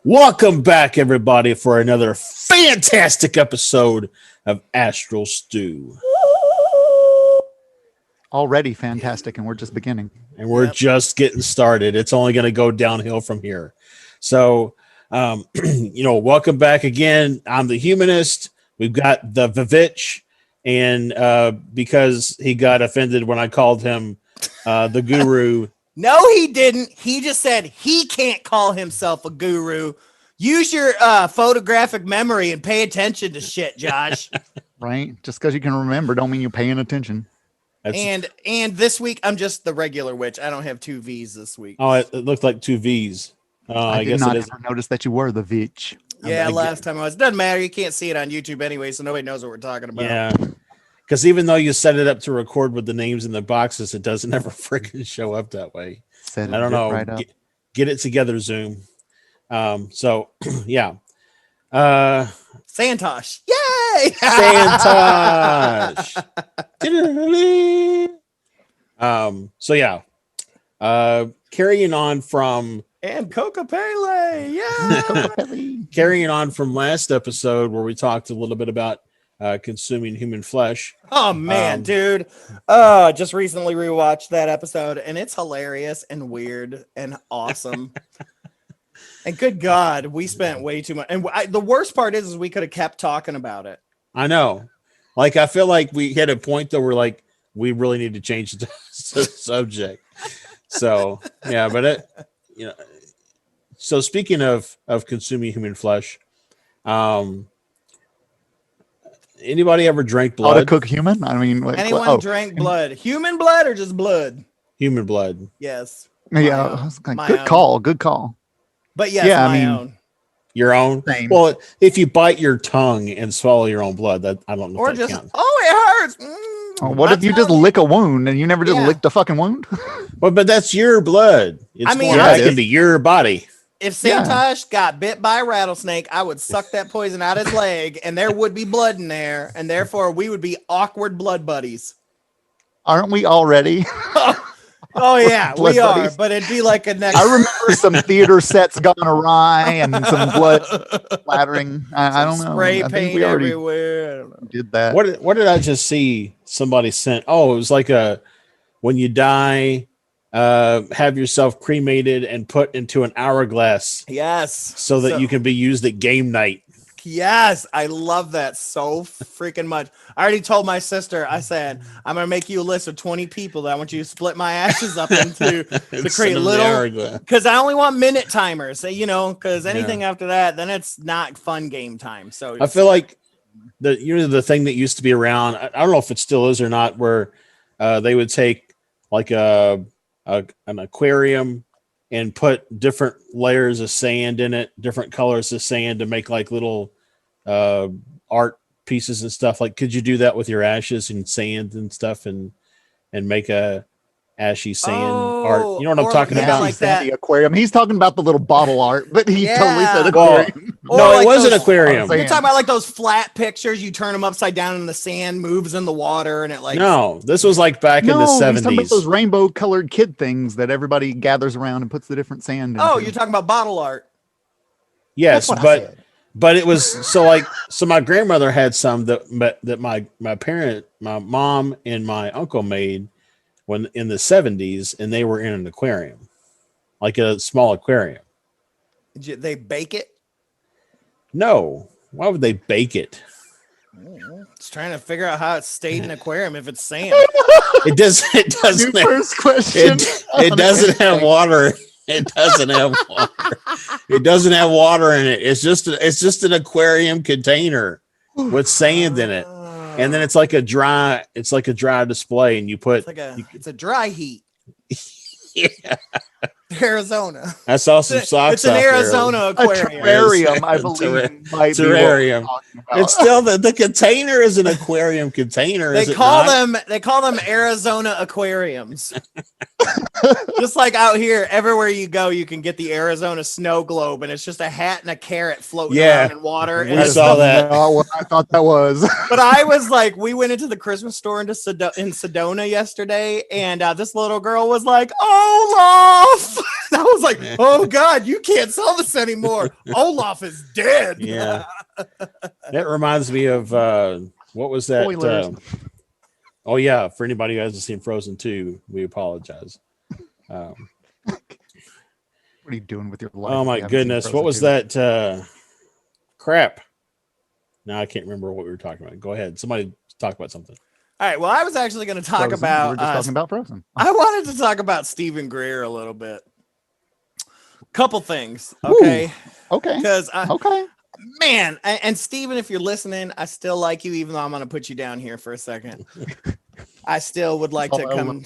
Welcome back, everybody, for another fantastic episode of Astral Stew. Already fantastic, and we're just beginning. And we're just getting started. It's only going to go downhill from here. So, welcome back again. I'm the Humanist. We've got the Vivitch, and because he got offended when I called him the Guru. No, he didn't. He just said he can't call himself a guru. Use your photographic memory and pay attention to shit, Josh. Right? Just because you can remember don't mean you're paying attention. And this week, I'm just the regular witch. I don't have two V's this week. Oh, it looked like two V's. I did not ever notice that you were the Vitch. Yeah, last time I was. Doesn't matter. You can't see it on YouTube anyway, so nobody knows what we're talking about. Yeah. Because even though you set it up to record with the names in the boxes, it doesn't ever freaking show up that way. I don't know. Right get it together, Zoom. Yeah. Santosh. Yay! Santosh. Carrying on from and Coca Pele. Yeah. Carrying on from last episode where we talked a little bit about consuming human flesh. Oh man, dude. Just recently rewatched that episode and it's hilarious and weird and awesome. And good God, we spent way too much. And the worst part is we could have kept talking about it. I know. Like, I feel like we hit a point that we're like, we really need to change the subject. So, yeah, but so speaking of consuming human flesh, anybody ever drank blood? How to cook human? I mean, anyone drank blood? Human blood or just blood? Human blood. Yes. Yeah. Good call. But yes, my own. Your own? Same. Well, if you bite your tongue and swallow your own blood, that I don't know. Or if that just, counts. it hurts. What if you just lick a wound and you never just licked a fucking wound? Well, but that's your blood. It's going back into your body. If Santosh got bit by a rattlesnake, I would suck that poison out his leg, and there would be blood in there, and therefore we would be awkward blood buddies. Aren't we already? Oh yeah, we are. But it'd be like a next. I remember some theater sets gone awry and some blood splattering. I don't know. Spray paint everywhere. I don't know. Did that? What did I just see? Somebody sent. Oh, it was like when you die, have yourself cremated and put into an hourglass. Yes, so that you can be used at game night. Yes, I love that so freaking much. I already told my sister, I said, I'm going to make you a list of 20 people that I want you to split my ashes up into to create little, because I only want minute timers, because anything after that, then it's not fun game time. So I feel like the thing that used to be around, I don't know if it still is or not, where they would take like an aquarium and put different layers of sand in it, different colors of sand to make like little art pieces and stuff. Like, could you do that with your ashes and sand and stuff and make a ashy sand art? You know what I'm talking about? Like that. The aquarium. He's talking about the little bottle art, but he totally said aquarium. No, it was an aquarium. You're talking about like those flat pictures. You turn them upside down and the sand moves in the water and it like. No, this was like back in the 70s. He's talking about those rainbow colored kid things that everybody gathers around and puts the different sand in. Oh, you're talking about bottle art. Yes, but it was so my grandmother had some that my mom and my uncle made when in the 70s, and they were in an aquarium, like a small aquarium. Did they bake it? No. Why would they bake it? Just trying to figure out how it stayed in an aquarium if it's sand. It doesn't. First question. It doesn't have water. It doesn't have water. It doesn't have water in it. It's just an aquarium container with sand in it. And then it's like a dry display, and you put it's a dry heat. Yeah. Arizona. I saw some socks. It's an Arizona aquarium. A terrarium, I believe. Terrarium. It's still the container is an aquarium container. They call them Arizona aquariums. Just like out here, everywhere you go, you can get the Arizona snow globe, and it's just a hat and a carrot floating around in water. I saw that. I thought that was. But I was like, we went into the Christmas store in Sedona yesterday, and this little girl was like, "Oh Olaf. I was like, oh God, you can't sell this anymore. Olaf is dead. Yeah. That reminds me of what was that? Spoilers. Oh yeah, for anybody who hasn't seen Frozen 2, we apologize. What are you doing with your life? Oh if my you haven't seen goodness, Frozen what was 2? that? Crap. Now I can't remember what we were talking about. Go ahead. Somebody talk about something. All right. Well, I was actually going to talk Frozen. about. We were just talking about Frozen. I wanted to talk about Steven Greer a little bit. Couple things, okay? Ooh, okay. Because Okay. man, and Steven, if you're listening, I still like you, even though I'm going to put you down here for a second. I still would like to come.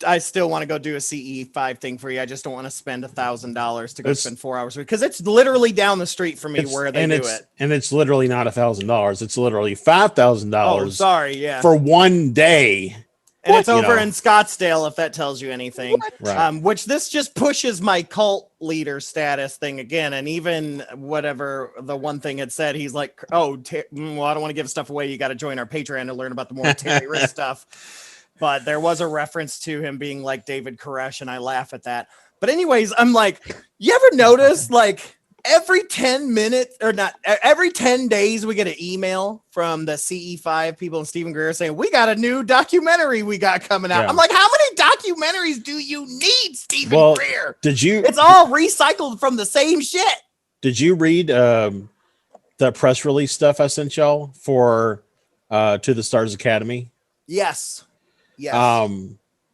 I still want to go do a CE5 thing for you. I just don't want to spend $1,000 to go spend 4 hours because it's literally down the street from me where they do it. And it's literally not $1,000. It's literally $5,000. Oh, sorry, yeah, for one day. And it's over in Scottsdale, if that tells you anything. Right. Which this just pushes my cult leader status thing again. And even whatever the one thing it said, he's like, oh, well, I don't want to give stuff away. You got to join our Patreon to learn about the more terrorist stuff. But there was a reference to him being like David Koresh, and I laugh at that. But anyways, I'm like, you ever notice like every 10 minutes or not every 10 days we get an email from the CE5 people and Steven Greer saying we got a new documentary we got coming out. Yeah. I'm like, how many documentaries do you need, Steven Greer? It's all recycled from the same shit. Did you read the press release stuff I sent y'all for To the Stars Academy? Yes. Yes.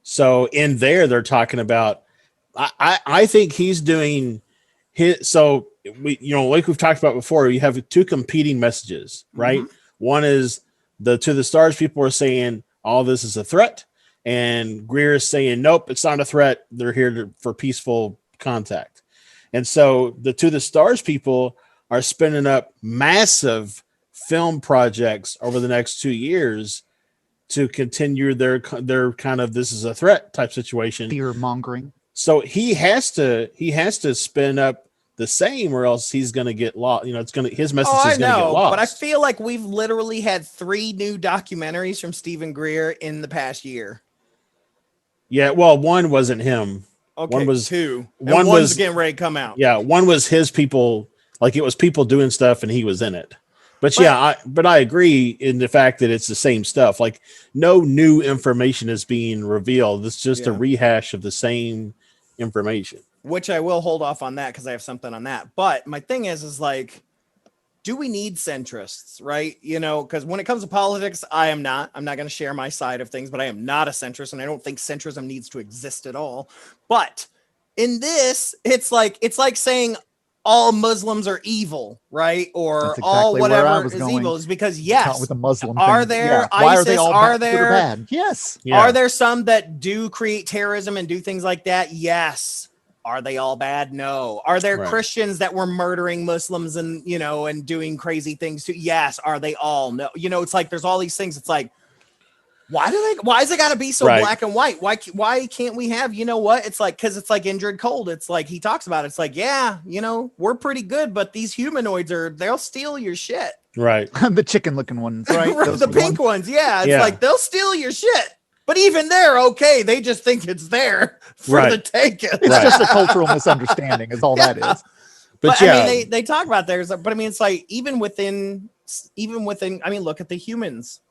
So in there they're talking about I think he's doing his, so we, like we've talked about before, you have two competing messages, right? Mm-hmm. One is the To the Stars people are saying all this is a threat, and Greer is saying nope, it's not a threat. They're here for peaceful contact. And so the To the Stars people are spinning up massive film projects over the next 2 years to continue their kind of this is a threat type situation, fear mongering. So he has to spin up the same, or else he's going to get lost. His message is going to get lost. But I feel like we've literally had 3 new documentaries from Steven Greer in the past year. Yeah, well, one wasn't him. Okay, one was 2. One one's was getting ready to come out. Yeah, one was his people. Like it was people doing stuff, and he was in it. But I agree in the fact that it's the same stuff. Like no new information is being revealed. It's just a rehash of the same information. Which I will hold off on that because I have something on that. But my thing is like, do we need centrists, right? Because when it comes to politics, I'm not going to share my side of things, but I am not a centrist, and I don't think centrism needs to exist at all. But in this, it's like saying all Muslims are evil, right? Or exactly all whatever is evil is because with the Muslim are thing. there ISIS? Are they all bad? Yes. Yeah. Are there some that do create terrorism and do things like that? Yes. Are they all bad? No. Are there Christians that were murdering Muslims and and doing crazy things too? Yes. Are they all? No. It's like there's all these things. It's like, why is it got to be so black and white? Why can't we have, it's like, because it's like Indrid Cold. It's like he talks about it. It's like, yeah, we're pretty good, but these humanoids they'll steal your shit. Right. The chicken looking ones, right? The pink ones. Yeah. It's like they'll steal your shit. But even they're okay. They just think it's there for the taking. It's just a cultural misunderstanding is all that is. But I mean, they talk about but I mean, it's like even within, I mean, look at the humans.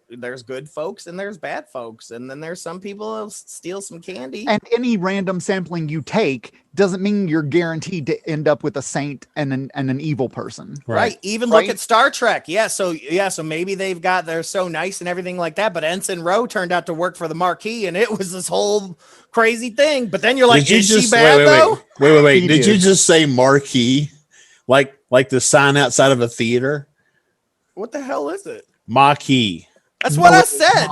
There's good folks and there's bad folks, and then there's some people who steal some candy. And any random sampling you take doesn't mean you're guaranteed to end up with a saint and an evil person. Right. Even look at Star Trek. So maybe they're so nice and everything like that, but Ensign Rowe turned out to work for the Marquis, and it was this whole crazy thing. But then you're like, is she bad though? Wait. Did you just say Marquis? Like the sign outside of a theater? What the hell is it? Marquis. That's what I said.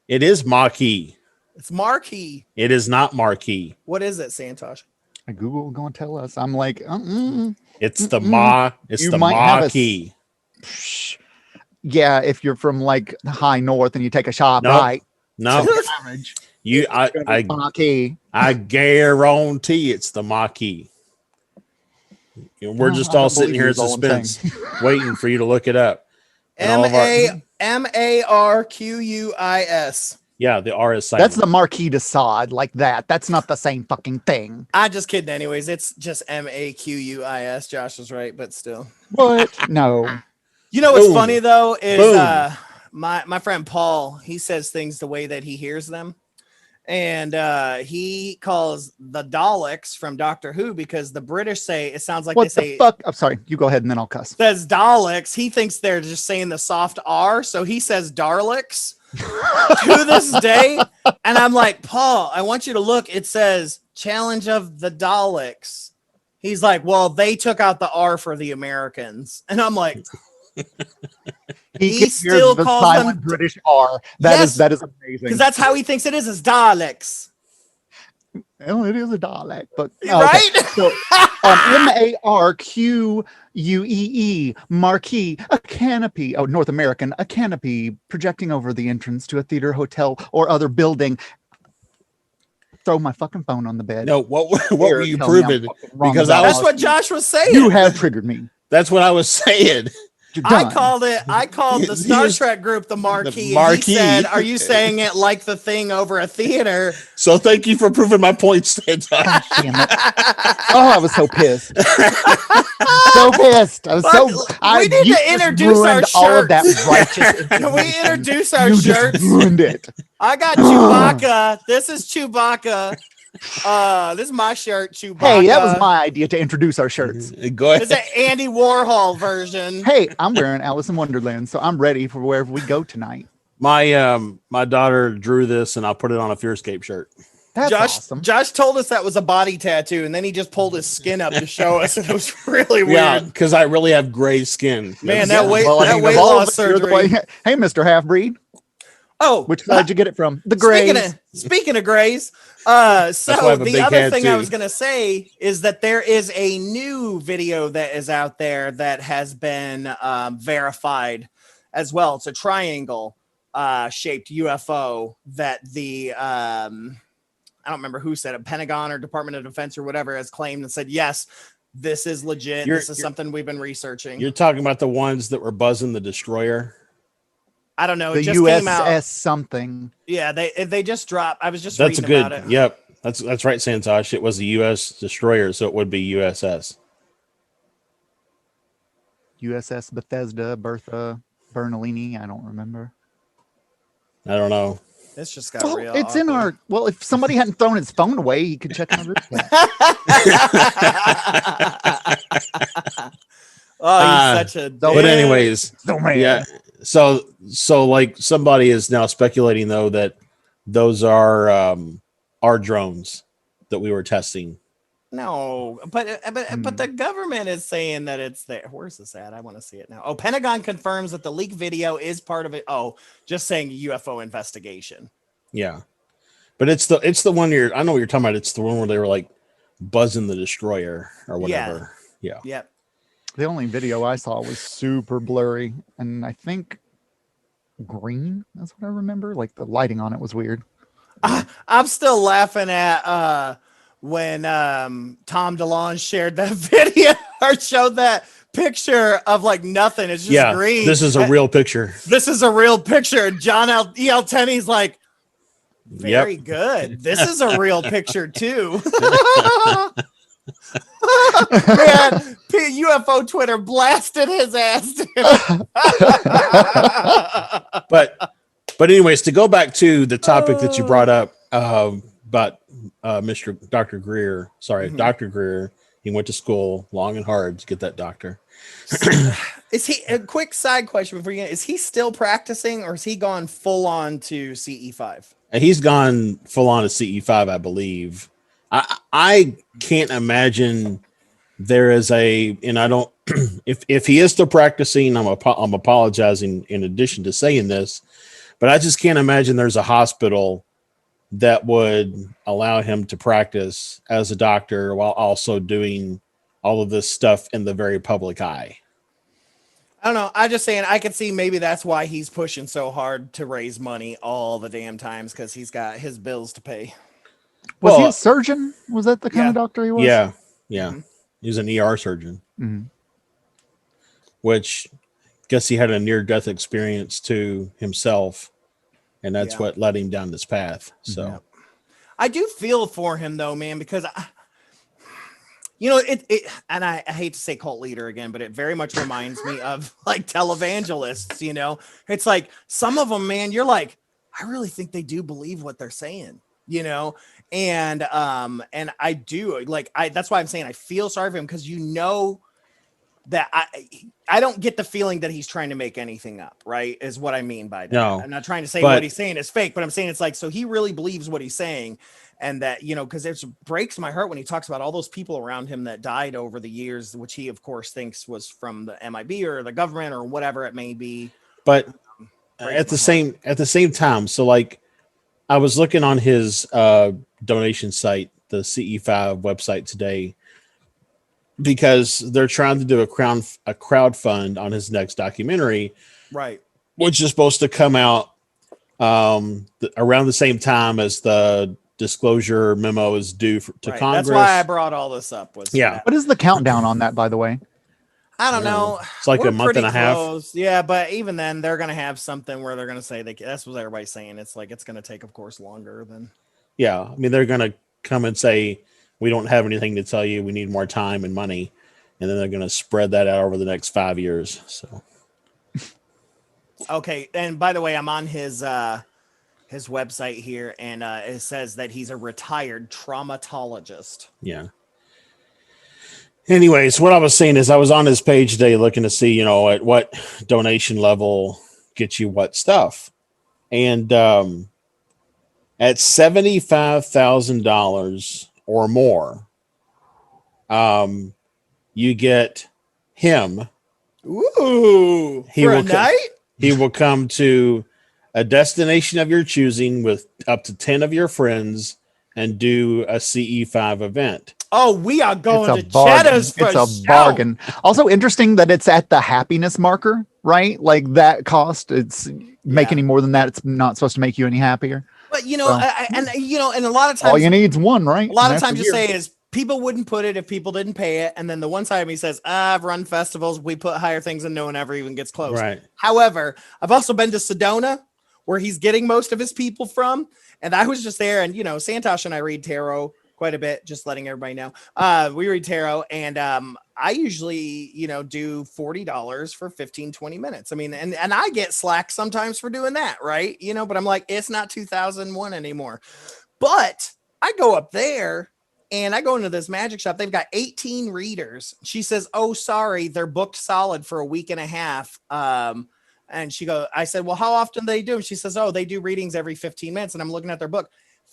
It is Marquis. It's Marquis. It is not Marquis. What is it, Santosh? Google gonna tell us. I'm like, it's the Marquis. Yeah, if you're from like the high north and you take a shot right. No. I guarantee it's the Marquis. We're just all sitting here in suspense, waiting for you to look it up. Marquis. Yeah, the R is silent. That's the Marquis de Sade, like that. That's not the same fucking thing. I'm just kidding. Anyways, it's just Maquis. Josh was right, but still. What? No. You know what's Boom. funny though is Boom. my friend Paul. He says things the way that he hears them, and he calls the Daleks from Doctor Who because the British say it sounds like What they the say. fuck? I'm sorry. You go ahead and then I'll cuss. Says Daleks. He thinks they're just saying the soft R, so he says Darleks to this day. And I'm like, Paul, I want you to look. It says Challenge of the Daleks. He's like, well, they took out the R for the Americans. And I'm like, he still the calls silent them British R. That is amazing. because that's how he thinks it is Daleks. Well, it is a Dalek, but Right? So, MARQUEE, marquee, a canopy. Oh, North American, a canopy projecting over the entrance to a theater, hotel, or other building. Throw my fucking phone on the bed. No, what were you proving? Because That's what Josh was saying. You have triggered me. That's what I was saying. I called the Star Trek group the Marquee. The Marquee. And he said, are you saying it like the thing over a theater? So thank you for proving my point, Santa. God damn it. Oh, I was so pissed. So pissed. I was we need to introduce our all of shirts. that righteous. Can we introduce our You shirts? just ruined it. I got Chewbacca. This is Chewbacca. This is my shirt, Chewbacca. Hey, that was my idea to introduce our shirts. Go ahead. It's an Andy Warhol version. Hey, I'm wearing Alice in Wonderland, so I'm ready for wherever we go tonight. My daughter drew this, and I'll put it on a Fearscape shirt. That's awesome. Josh told us that was a body tattoo, and then he just pulled his skin up to show us, and it was really weird. Yeah, because I really have gray skin. Man, That's- that weight Well, I mean, of all of loss us, you're the surgery. Hey, Mr. Half-Breed, Oh, which side did you get it from? The Grays. Speaking of Grays, why I so have a the big other head, thing I too. was gonna say is that there is a new video that is out there that has been verified as well. It's a triangle shaped UFO that the I don't remember who said it, Pentagon or Department of Defense or whatever has claimed and said, yes, this is legit. This is something we've been researching. You're talking about the ones that were buzzing the destroyer. I don't know. The It just came out. USS something. Yeah, they just dropped. I was just That's a reading good. about it. Yep, that's right, Santosh. It was a U.S. destroyer, so it would be USS. USS Bethesda, Bertha, Bernalini. I don't remember. I don't know. It's just got Well, real. it's in our. Well, if somebody hadn't thrown his phone away, he could check out this. Oh, he's such a. But anyways, So man. yeah. So like somebody is now speculating though that those are our drones that we were testing. No, but the government is saying that it's there. Where's this at? I want to see it now. Oh, Pentagon confirms that the leaked video is part of it. Oh, just saying UFO investigation. Yeah, but it's the one I know what you're talking about. It's the one where they were like buzzing the destroyer or whatever. Yeah. Yep. The only video I saw was super blurry, and I think green. That's what I remember. Like the lighting on it was weird. I'm still laughing at when Tom DeLonge shared that video or showed that picture of like nothing. It's just green. This is a real picture. This is a real picture. John E.L. Tenney's like, very good. This is a real picture too. Man, UFO Twitter blasted his ass. But anyways, to go back to the topic that you brought up about Dr. Greer. Sorry, Dr. Greer. He went to school long and hard to get that doctor. Is he a quick side question before you get? Is he still practicing, or has he gone full on to CE5? And he's gone full on to CE5, I believe. I can't imagine there is and I don't. if he is still practicing, I'm apologizing in addition to saying this, but I just can't imagine there's a hospital that would allow him to practice as a doctor while also doing all of this stuff in the very public eye. I don't know. I'm just saying I could see maybe that's why he's pushing so hard to raise money all the damn times, because he's got his bills to pay. Was he a surgeon? Was that the kind of doctor he was? Yeah. Yeah. He was an ER surgeon, which I guess he had a near-death experience to himself and that's what led him down this path. So I do feel for him though, man, because it and I hate to say cult leader again, but it very much reminds me of like televangelists. It's like some of them, man, you're like, I really think they do believe what they're saying, and I do that's why I'm saying I feel sorry for him, because that I don't get the feeling that he's trying to make anything up, right? Is what I mean by that. No, I'm not trying to say what he's saying is fake, but I'm saying it's like, so he really believes what he's saying. And that, because it breaks my heart when he talks about all those people around him that died over the years, which he of course thinks was from the MIB or the government or whatever it may be. But at the same time, so like I was looking on his donation site, the CE5 website today, because they're trying to do a crowdfund on his next documentary, right? Which is supposed to come out around the same time as the disclosure memo is due to Congress. That's why I brought all this up. What is the countdown on that, by the way? I don't know. It's like a month and a half. Yeah, but even then, they're going to have something where they're going to say that's what everybody's saying. It's like it's going to take, of course, longer than. Yeah, I mean, they're going to come and say, we don't have anything to tell you. We need more time and money. And then they're going to spread that out over the next 5 years. So, okay. And by the way, I'm on his website here, and it says that he's a retired traumatologist. Yeah. Anyways, what I was saying is I was on his page today looking to see, at what donation level gets you what stuff. And at $75,000 or more, you get him. Ooh, for a night? He will come to a destination of your choosing with up to 10 of your friends and do a CE5 event. Oh, we are going to Cheddar's for It's a bargain. Also interesting that it's at the happiness marker, right? Like that cost, make any more than that, it's not supposed to make you any happier. But and a lot of times all you need is one, right? A lot of times you say is people wouldn't put it if people didn't pay it. And then the one time he says, I've run festivals, we put higher things and no one ever even gets close. Right. However, I've also been to Sedona, where he's getting most of his people from. And I was just there, and Santosh and I read tarot quite a bit, just letting everybody know. We read tarot, and I usually, do $40 for 15-20 minutes. I mean, and I get slack sometimes for doing that, right? But I'm like, it's not 2001 anymore. But I go up there and I go into this magic shop. They've got 18 readers. She says, oh, sorry, they're booked solid for a week and a half. And I said, well, how often do they do? She says, oh, they do readings every 15 minutes. And I'm looking at their book.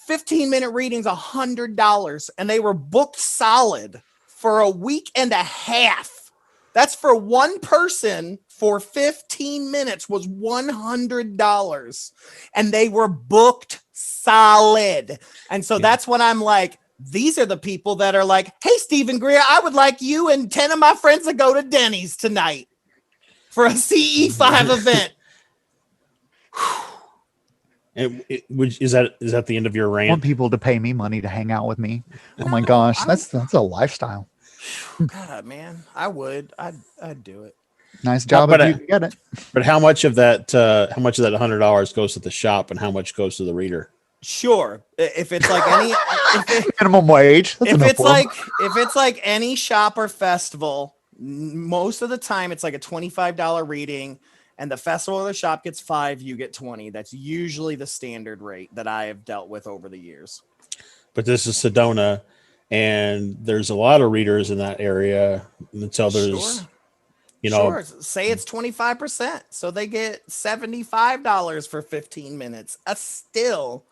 15-minute readings, $100. And they were booked solid for a week and a half. That's for one person for 15 minutes was $100. And they were booked solid. And so that's when I'm like, these are the people that are like, hey, Steven Greer, I would like you and 10 of my friends to go to Denny's tonight for a CE5 event. Is that the end of your rant? I want people to pay me money to hang out with me. Oh my gosh, that's a lifestyle. God, man, I'd do it. Nice job if you get it. But how much of that $100 goes to the shop and how much goes to the reader? Sure, if it's like any minimum wage. If it's like any shop or festival, most of the time it's like a $25 reading, and the festival or the shop gets $5, you get $20. That's usually the standard rate that I have dealt with over the years. But this is Sedona, and there's a lot of readers in that area until there's, sure. Say it's 25%, so they get $75 for 15 minutes. Still.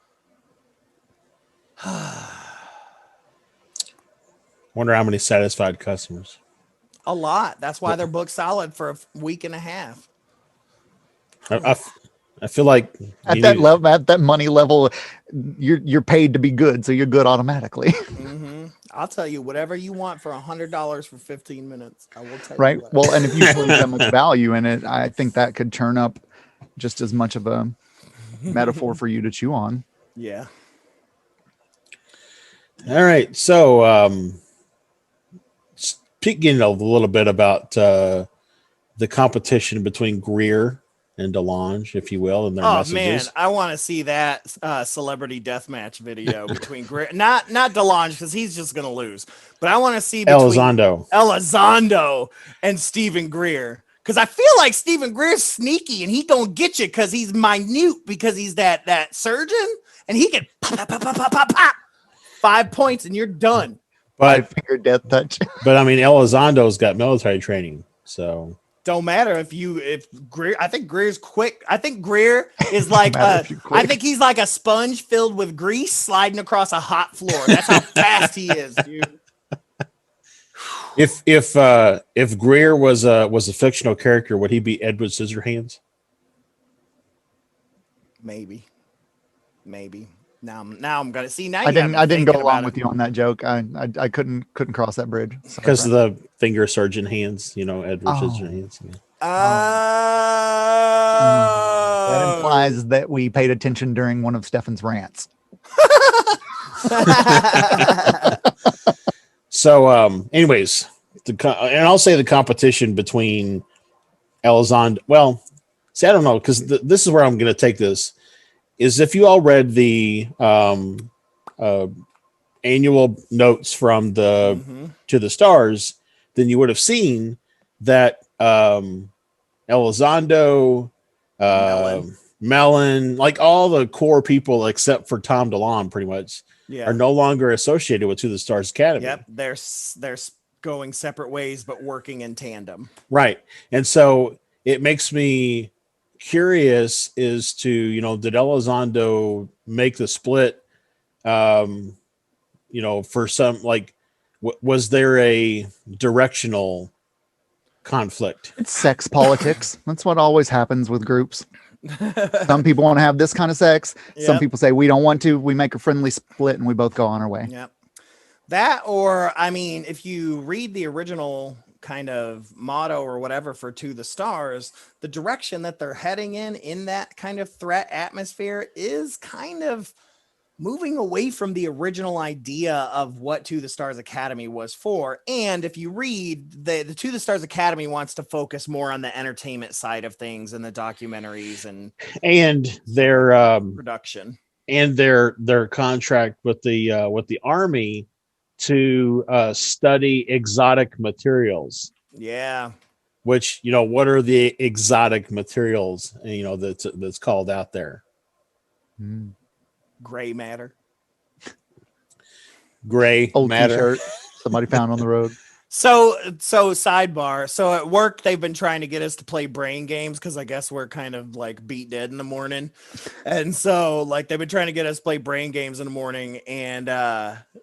Wonder how many satisfied customers. A lot. That's why they're booked solid for a week and a half. I feel like at that level, at that money level, you're paid to be good, so you're good automatically. Mm-hmm. I'll tell you whatever you want for $100 for 15 minutes. I will tell right. you. Right. Well, and if you put that much value in it, I think that could turn up just as much of a metaphor for you to chew on. Yeah. All right. So, speaking a little bit about the competition between Greer and Delange, if you will, and their Oh messages. man, I want to see that celebrity deathmatch video between Greer, not Delange because he's just gonna lose, but I want to see between Elizondo and Steven Greer, because I feel like Steven Greer's sneaky and he don't get you because he's minute, because he's that surgeon and he can pop 5 points and you're done. But finger death touch. But I mean, Elizondo's got military training, so don't matter if Greer. I think Greer's quick. I think Greer is like I think he's like a sponge filled with grease sliding across a hot floor. That's how fast he is, dude. If Greer was a fictional character, would he be Edward Scissorhands? Maybe. Now I'm gonna see. Now I didn't go along with you on that joke. I couldn't cross that bridge because of the finger surgeon hands. Edward Scissorhands. Yeah. That implies that we paid attention during one of Stefan's rants. So, anyways, and I'll say the competition between Elizondo. Well, see, I don't know, because this is where I'm going to take this. Is if you all read the annual notes from the To the Stars, then you would have seen that Elizondo, Melon, like all the core people except for Tom DeLonge, pretty much, are no longer associated with To the Stars Academy. Yep, they're going separate ways, but working in tandem. Right, and so it makes me curious as to, did Elizondo make the split? For some, like, was there a directional conflict? It's sex politics. That's what always happens with groups. Some people want to have this kind of sex. Yep. Some people say we don't want to. We make a friendly split and we both go on our way. Yep. That, or I mean, if you read the original kind of motto or whatever for To the Stars, the direction that they're heading in that kind of threat atmosphere is kind of moving away from the original idea of what To the Stars Academy was for. And if you read the To the Stars Academy wants to focus more on the entertainment side of things and the documentaries and their production and their contract with the Army to study exotic materials. Yeah. Which, what are the exotic materials, that's called out there? Gray matter. Gray old matter. T-shirt somebody found on the road. So sidebar. So at work, they've been trying to get us to play brain games because I guess we're kind of like beat dead in the morning. And so like they've been trying to get us to play brain games in the morning. And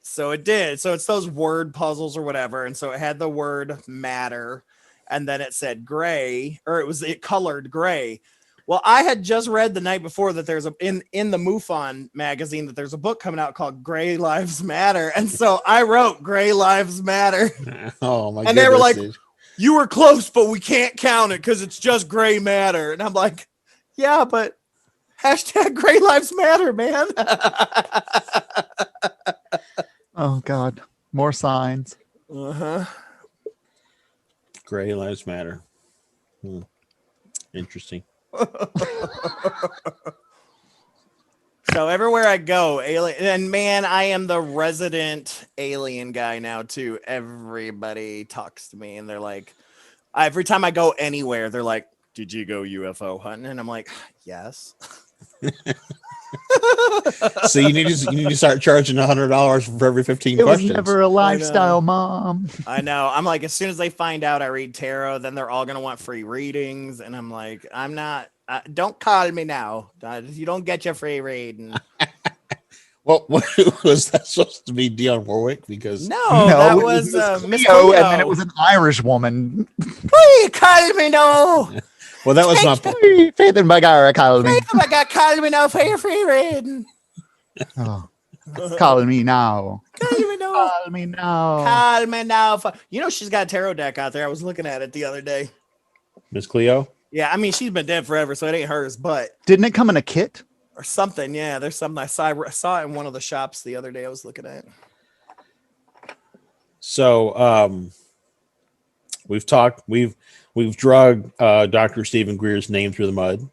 so it did. So it's those word puzzles or whatever. And so it had the word matter. And then it said gray, or it colored gray. Well, I had just read the night before that there's in the MUFON magazine that there's a book coming out called Gray Lives Matter. And so I wrote Gray Lives Matter. Oh my And they were like, you were close, but we can't count it because it's just gray matter. And I'm like, yeah, but hashtag Gray Lives Matter, man. Oh God. More signs. Uh-huh. Gray Lives Matter. Interesting. So everywhere I go, alien, and man, I am the resident alien guy now too. Everybody talks to me and they're like, every time I go anywhere, they're like, did you go UFO hunting? And I'm like, yes. So you need to start charging $100 for every 15 questions. It was never a lifestyle, Mom. I know. I'm like, as soon as they find out I read tarot, then they're all gonna want free readings, and I'm like, I'm not. Don't call me now. You don't get your free reading. Well, was that supposed to be Dionne Warwick? Because no, that was Miss Cleo, and then it was an Irish woman. Please call me no. Well, that was my point. Faith in Bagara called me. Faith in Bagara called me now for your free reading. Oh, calling me now. Call me now. Call me now. Call me now. She's got a tarot deck out there. I was looking at it the other day. Miss Cleo? Yeah, I mean, she's been dead forever, so it ain't hers, but. Didn't it come in a kit? Or something, yeah. There's something I saw it in one of the shops the other day I was looking at. So, we've we've drug Dr. Steven Greer's name through the mud.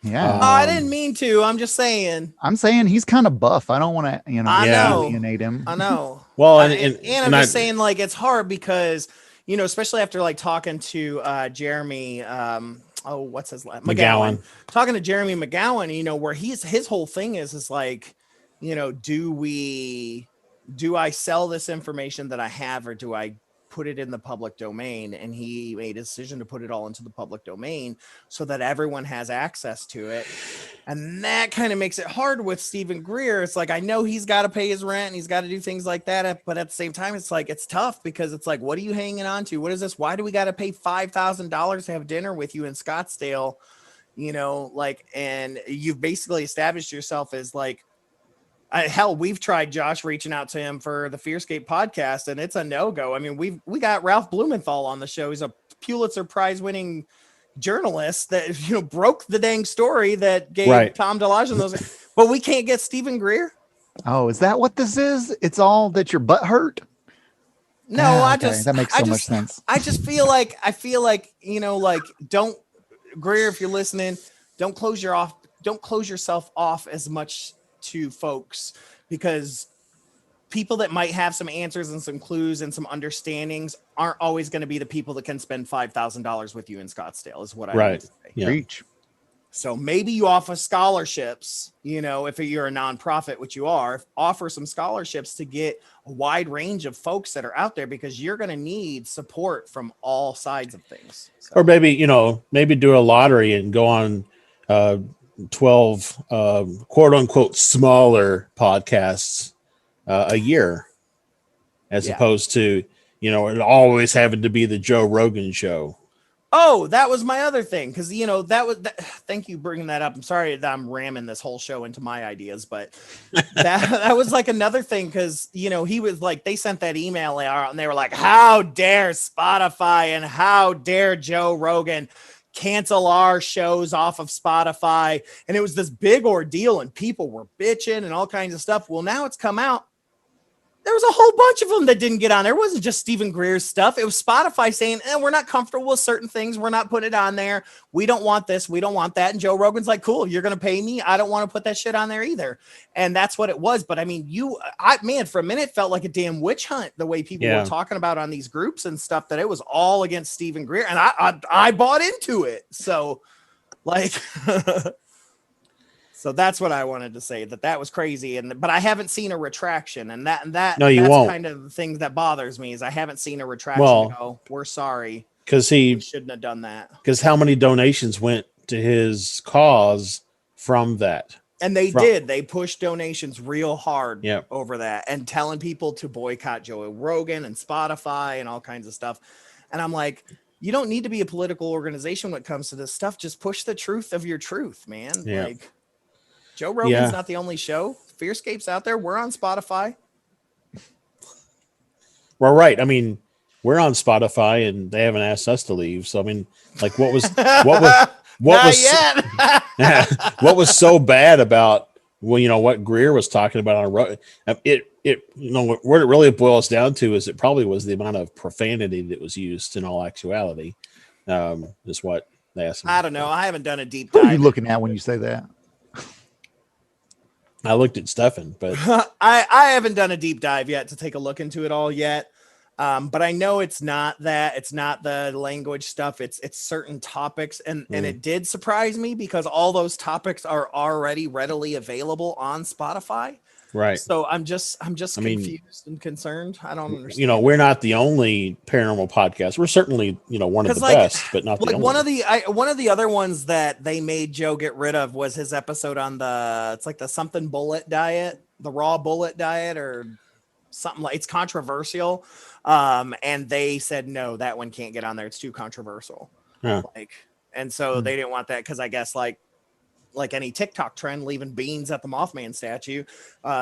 Yeah. I didn't mean to. I'm just saying. I'm saying he's kind of buff. I don't want to, I know. alienate him. I know. Well, and I'm just saying, like, it's hard because, especially after like talking to Jeremy, what's his name? McGowan. Talking to Jeremy McGowan, where his whole thing is like, do I sell this information that I have, or do I put it in the public domain? And he made a decision to put it all into the public domain so that everyone has access to it. And that kind of makes it hard with Steven Greer. It's like, I know he's got to pay his rent and he's got to do things like that. But at the same time, it's like, it's tough because it's like, what are you hanging on to? What is this? Why do we got to pay $5,000 to have dinner with you in Scottsdale? And you've basically established yourself as like, hell, we've tried Josh reaching out to him for the Fearscape podcast, and it's a no-go. I mean, we got Ralph Blumenthal on the show. He's a Pulitzer Prize winning journalist that broke the dang story that gave Tom DeLonge and those. But we can't get Steven Greer. Oh, is that what this is? It's all that your butt hurt? No, that makes so much sense. I just feel like don't, Greer, if you're listening, don't close yourself off as much to folks, because people that might have some answers and some clues and some understandings aren't always going to be the people that can spend $5,000 with you in Scottsdale, is what I would say. Yeah. Reach. So maybe you offer scholarships, if you're a nonprofit, which you are, offer some scholarships to get a wide range of folks that are out there, because you're going to need support from all sides of things. So. Or maybe do a lottery and go on 12 quote unquote smaller podcasts a year, as opposed to it always having to be the Joe Rogan show. Oh, that was my other thing, because thank you for bringing that up. I'm sorry that I'm ramming this whole show into my ideas, but that was like another thing, because he was like, they sent that email out and they were like, how dare Spotify and how dare Joe Rogan cancel our shows off of Spotify. And it was this big ordeal and people were bitching and all kinds of stuff. Well, now it's come out. There was a whole bunch of them that didn't get on there. It wasn't just Steven Greer's stuff. It was Spotify saying, we're not comfortable with certain things. We're not putting it on there. We don't want this. We don't want that. And Joe Rogan's like, cool, you're going to pay me. I don't want to put that shit on there either. And that's what it was. But I mean, for a minute, felt like a damn witch hunt, the way people were talking about on these groups and stuff, that it was all against Steven Greer. And I bought into it. So like, so that's what I wanted to say, that was crazy. But I haven't seen a retraction, and that's won't. kind of the thing that bothers me, is I haven't seen a retraction. We're sorry, because we shouldn't have done that. Because how many donations went to his cause from that? And they pushed donations real hard over that, and telling people to boycott Joe Rogan and Spotify and all kinds of stuff. And I'm like, you don't need to be a political organization when it comes to this stuff. Just push the truth of your truth, man. Yeah. Like, Joe Rogan's not the only show. Fearscape's out there. We're on Spotify. Well, right. I mean, we're on Spotify and they haven't asked us to leave. So I mean, like, what was what was so bad about what Greer was talking about on a road? What it really boils down to is it probably was the amount of profanity that was used in all actuality. Is what they asked him. I don't know. I haven't done a deep dive. What are you looking at when you say that? I looked at Stefan, but I haven't done a deep dive yet to take a look into it all yet. But I know it's not that. It's not the language stuff. It's certain topics. And it did surprise me, because all those topics are already readily available on Spotify. Right. So I'm just confused and concerned. I don't understand. We're not the only paranormal podcast. We're certainly, one of the best, but not the only. One of the other ones that they made Joe get rid of was his episode on the something bullet diet, the raw bullet diet, or something like. It's controversial. And they said, no, that one can't get on there. It's too controversial. Yeah. And so they didn't want that, because I guess like any TikTok trend, leaving beans at the Mothman statue,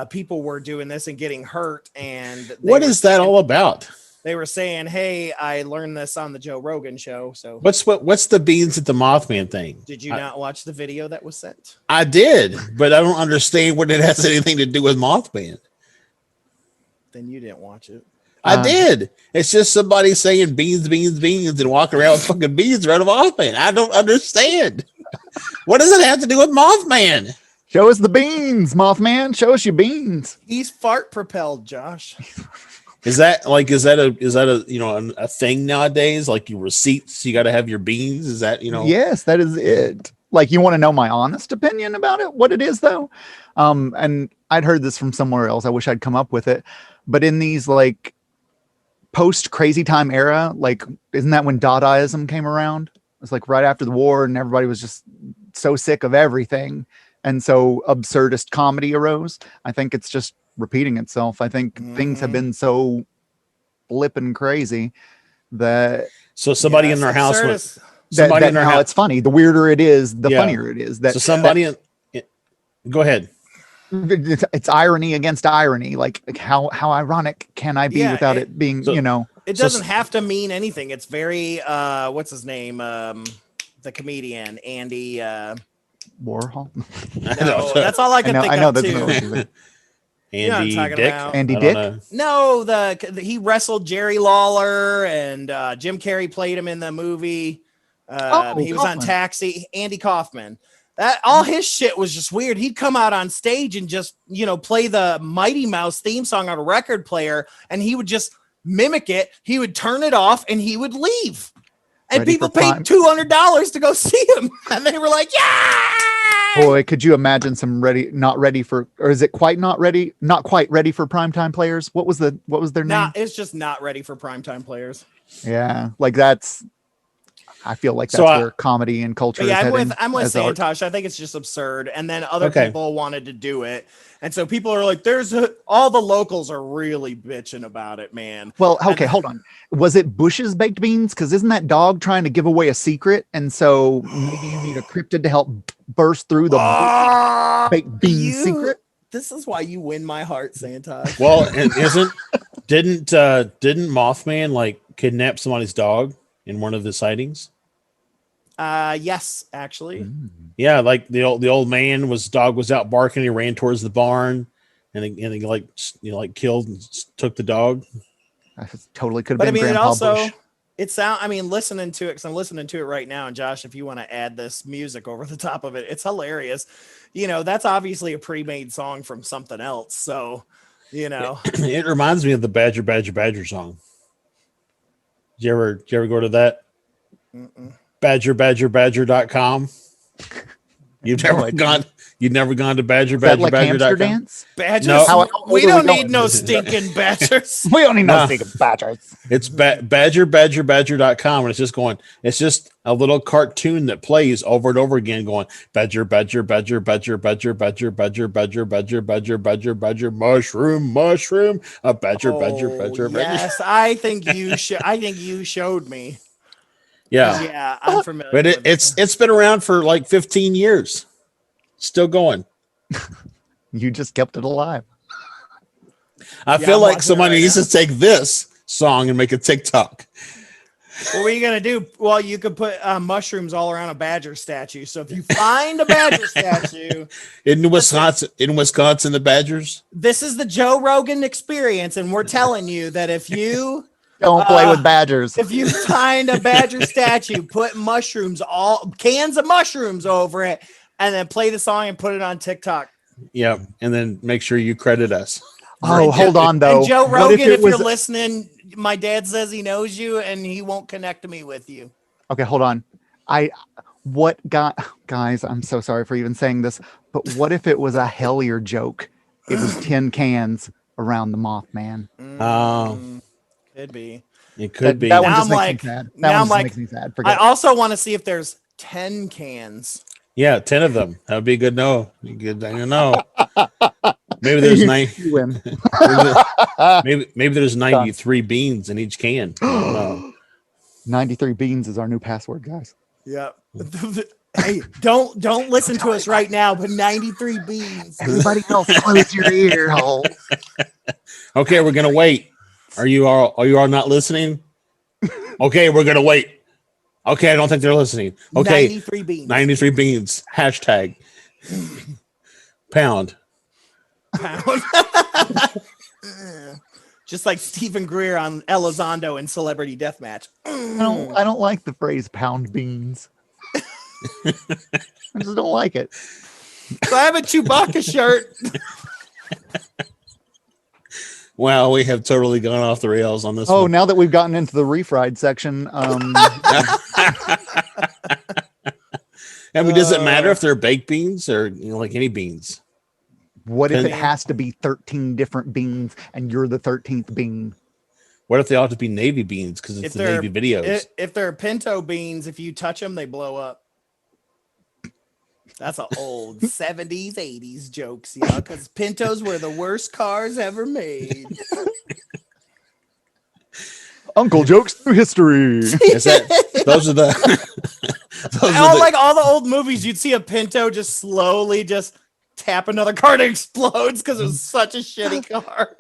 people were doing this and getting hurt. And what is that all about? They were saying, hey, I learned this on the Joe Rogan show. So what's the beans at the Mothman thing? Did you not watch the video that was sent? I did, but I don't understand what it has anything to do with Mothman. Then you didn't watch it. I did. It's just somebody saying beans, beans, beans, and walking around with fucking beans around a Mothman. I don't understand. What does it have to do with Mothman? Show us the beans, Mothman. Show us your beans. He's fart propelled, Josh. Is that a a thing nowadays? Like your receipts, you got to have your beans. Is that Yes, that is it. Like, you want to know my honest opinion about it? What it is, though? And I'd heard this from somewhere else. I wish I'd come up with it. But in these like post crazy time era, like, isn't that when Dadaism came around? It's like right after the war, and everybody was just so sick of everything, and so absurdist comedy arose. I think it's just repeating itself. I think things have been so flippin' crazy that somebody in their house went. Somebody in their house. It's funny. The weirder it is, the funnier it is. Go ahead. It's irony against irony. Like how ironic can I be without it being, It doesn't have to mean anything. It's very what's his name? The comedian Andy Warhol. No, that's all I can think of too. Andy Dick. Andy Dick. No, he wrestled Jerry Lawler, and Jim Carrey played him in the movie. He was on Taxi. Andy Kaufman. That all his shit was just weird. He'd come out on stage and just play the Mighty Mouse theme song on a record player, and he would just mimic it. He would turn it off and he would leave. And people paid $200 to go see him, and they were like, "Yeah!" Boy, could you imagine some not quite ready for primetime players? What was their name? Nah, it's just not ready for primetime players. Yeah, like I feel like that's where comedy and culture is heading. I'm with Santosh. I think it's just absurd. And then other people wanted to do it. And so people are like, all the locals are really bitching about it, man. Well, okay, hold on. Was it Bush's baked beans? Because isn't that dog trying to give away a secret? And so maybe you need a cryptid to help burst through the baked bean secret? This is why you win my heart, Santosh. Well, and didn't Mothman like kidnap somebody's dog in one of the sightings? Yes, actually. Yeah, like the old man dog was out barking. He ran towards the barn, and he killed and took the dog. That totally could have been. But Grandpa Bush. Listening to it, because I'm listening to it right now. And Josh, if you want to add this music over the top of it, it's hilarious. That's obviously a pre-made song from something else. So, it reminds me of the Badger Badger Badger song. Did you ever go to that? BadgerBadgerBadger.com. You've never gone to BadgerBadgerBadger.com? Badgers? No. We don't need no stinking badgers. We don't need no stinking badgers. It's BadgerBadgerBadger.com, and it's just a little cartoon that plays over and over again, going Badger, Badger, Badger, Badger, Badger, Badger, Badger, Badger, Badger, Badger, Badger, Badger, mushroom, a Badger, Badger, Badger, Badger. Yes, I think you showed me. Yeah, I'm familiar. But it's been around for like 15 years, still going. You just kept it alive. I feel like somebody needs to take this song and make a TikTok. What are you gonna do? Well, you could put mushrooms all around a badger statue. So if you find a badger statue in Wisconsin, the Badgers. This is the Joe Rogan experience, and we're telling you that if you don't play with badgers. If you find a badger statue, put cans of mushrooms over it, and then play the song and put it on TikTok. Yeah, and then make sure you credit us. Oh, hold on though. And Joe Rogan, if you're listening, my dad says he knows you, and he won't connect me with you. Okay, hold on. Guys, I'm so sorry for even saying this, but what if it was a hellier joke? It was 10 cans around the Mothman. Could be. It could be. That one just makes me sad. Makes me sad. I also want to see if there's 10 cans. Yeah, 10 of them. That would be a good no. Good thing to know. Maybe there's maybe there's 93 beans in each can. I don't know. 93 beans is our new password, guys. Yep. Hey, don't listen to us right now, but 93 beans. Everybody else, close your ear hole. Okay, we're gonna wait. Are you all not listening? Okay, we're gonna wait. Okay, I don't think they're listening. Okay, 93 beans. 93 beans. Hashtag pound. Just like Steven Greer on Elizondo in Celebrity Deathmatch. I don't like the phrase pound beans. I just don't like it. So I have a Chewbacca shirt. Wow, we have totally gone off the rails on this Oh, one. now that we've gotten into the refried section, I mean, does it matter if they're baked beans or like any beans? what if it has to be 13 different beans and you're the 13th bean? What if they ought to be navy beans because it's the Navy videos? If they're pinto beans, if you touch them, they blow up. That's an old 70s, 80s jokes, y'all, because pintos were the worst cars ever made. Uncle jokes through history. Those are the like all the old movies, you'd see a pinto just slowly just tap another car and it explodes because it was such a shitty car.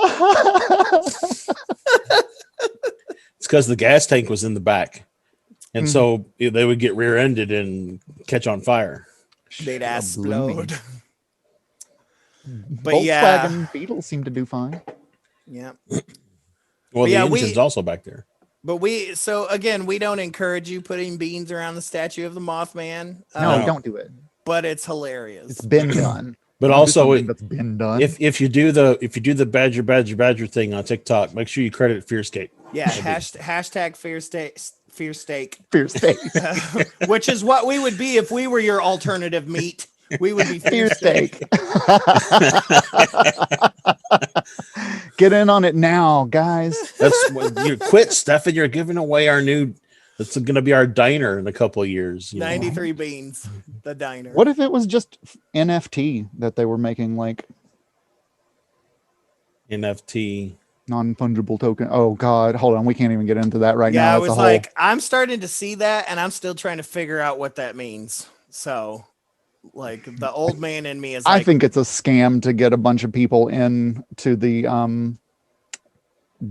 It's because the gas tank was in the back, and so they would get rear-ended and catch on fire. They'd explode. But Volkswagen Beetles seem to do fine. Yeah. Well, the engine's also back there. But we don't encourage you putting beans around the statue of the Mothman. No, don't do it. But it's hilarious. It's been done. But also, that's been done. If you do the badger thing on TikTok, make sure you credit Fearscape. Yeah, hashtag fear steak, which is what we would be if we were your alternative meat. We would be fear steak. Get in on it now, guys. That's what you quit, Stefan. You're giving away our new. That's going to be our diner in a couple of years. 93 beans, the diner. What if it was just NFT that they were making, like NFT non-fungible token? Oh God, hold on, we can't even get into that right now. Yeah, I was like, I'm starting to see that, and I'm still trying to figure out what that means. So, like, the old man in me is. I think it's a scam to get a bunch of people into the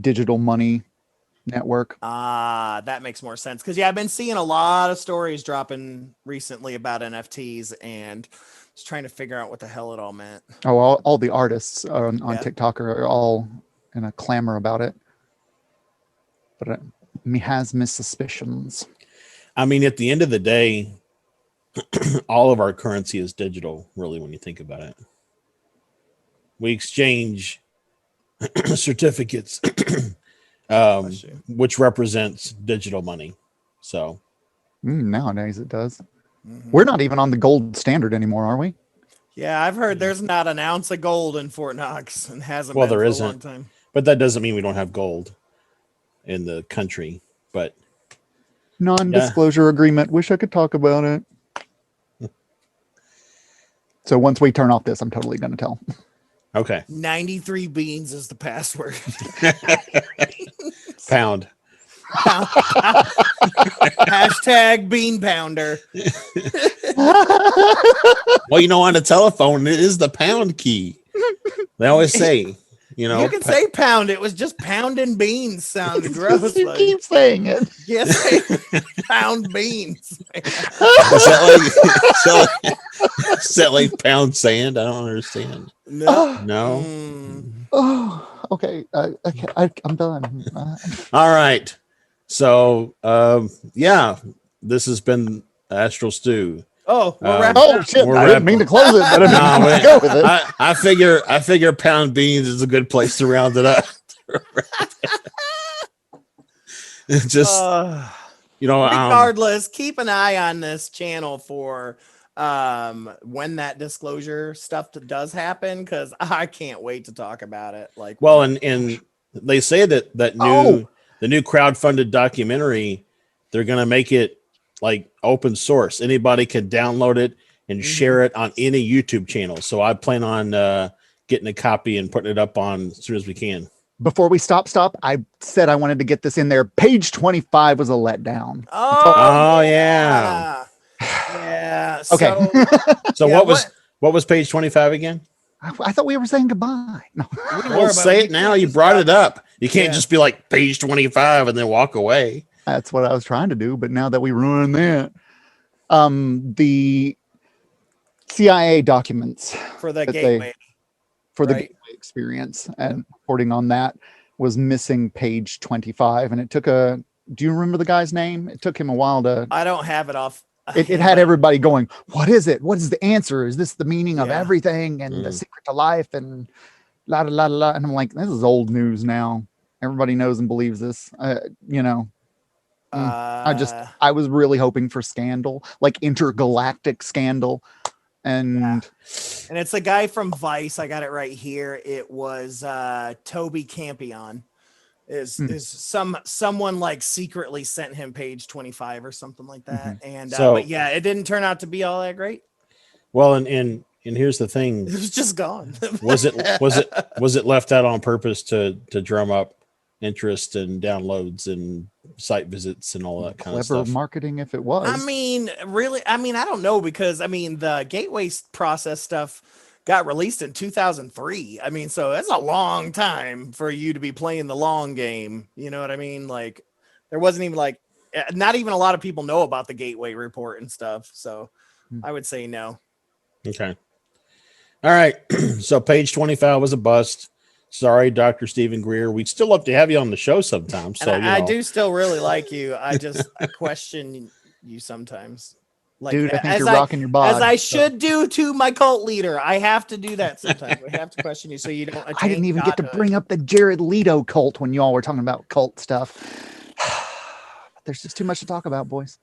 digital money network. That makes more sense because I've been seeing a lot of stories dropping recently about NFTs and just trying to figure out what the hell it all meant. Oh, all the artists on TikTok are all in a clamor about it, but it has my suspicions. I mean, at the end of the day, all of our currency is digital, really, when you think about it. We exchange certificates which represents digital money. So nowadays it does. We're not even on the gold standard anymore, are we? Yeah, I've heard there's not an ounce of gold in Fort Knox and hasn't well been there for isn't a long time. But that doesn't mean we don't have gold in the country. But non-disclosure agreement, wish I could talk about it. So once we turn off this, I'm totally going to tell. Okay. 93 beans is the password. Pound. Hashtag bean pounder. Well, on the telephone, it is the pound key. They always say, you can say pound. It was just pounding beans sounded gross. You keep saying it. Yes, pound beans. Is that like pound sand? I don't understand. No. Oh, okay. I'm done. All right. So, this has been Astral Stew. Oh, we're wrapping up. Shit! I didn't mean to close it, but I didn't go with it. I figure pound beans is a good place to round it up. Just regardless, keep an eye on this channel for when that disclosure stuff does happen, because I can't wait to talk about it. Like, well, and they say that the new crowdfunded documentary, they're gonna make it like open source. Anybody can download it and share it on any YouTube channel. So I plan on getting a copy and putting it up on as soon as we can. Before we stop, I said I wanted to get this in there. Page 25 was a letdown. Oh yeah. Yeah. Okay. So what was page 25 again? I thought we were saying goodbye. No. Well, say it now. You brought it up. You can't just be like page 25 and then walk away. That's what I was trying to do, but now that we ruined that, the CIA documents for the gateway, the gateway experience and reporting on that, was missing page 25, and it took do you remember the guy's name? It took him a while to. I don't have it off. It had everybody going, what is it? What is the answer? Is this the meaning of everything and the secret to life and la la la la? And I'm like, this is old news now. Everybody knows and believes this. You know. I was really hoping for scandal, like intergalactic scandal. And it's a guy from Vice. I got it right here. It was Toby Campion. Is someone like secretly sent him page 25 or something like that. And but yeah, it didn't turn out to be all that great. Well, and here's the thing. It was just gone. was it left out on purpose to drum up interest and downloads and site visits and all that kind of stuff? Clever marketing, if it was. I mean, really, I don't know, because the gateway process stuff got released in 2003. I mean, so that's a long time for you to be playing the long game. You know what I mean? Like, there wasn't even not even a lot of people know about the gateway report and stuff. So I would say no. Okay. All right. So page 25 was a bust. Sorry, Dr. Steven Greer. We'd still love to have you on the show sometime. So I do still really like you. I question you sometimes. Like, dude, I think you're rocking your bod. As I should do to my cult leader. I have to do that sometimes. We have to question you so you don't. I didn't even get to bring up the Jared Leto cult when y'all were talking about cult stuff. There's just too much to talk about, boys.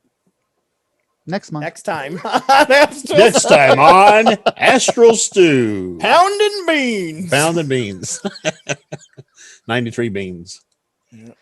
Next time next time on Astral Stew. Pounding beans 93 beans. Yeah.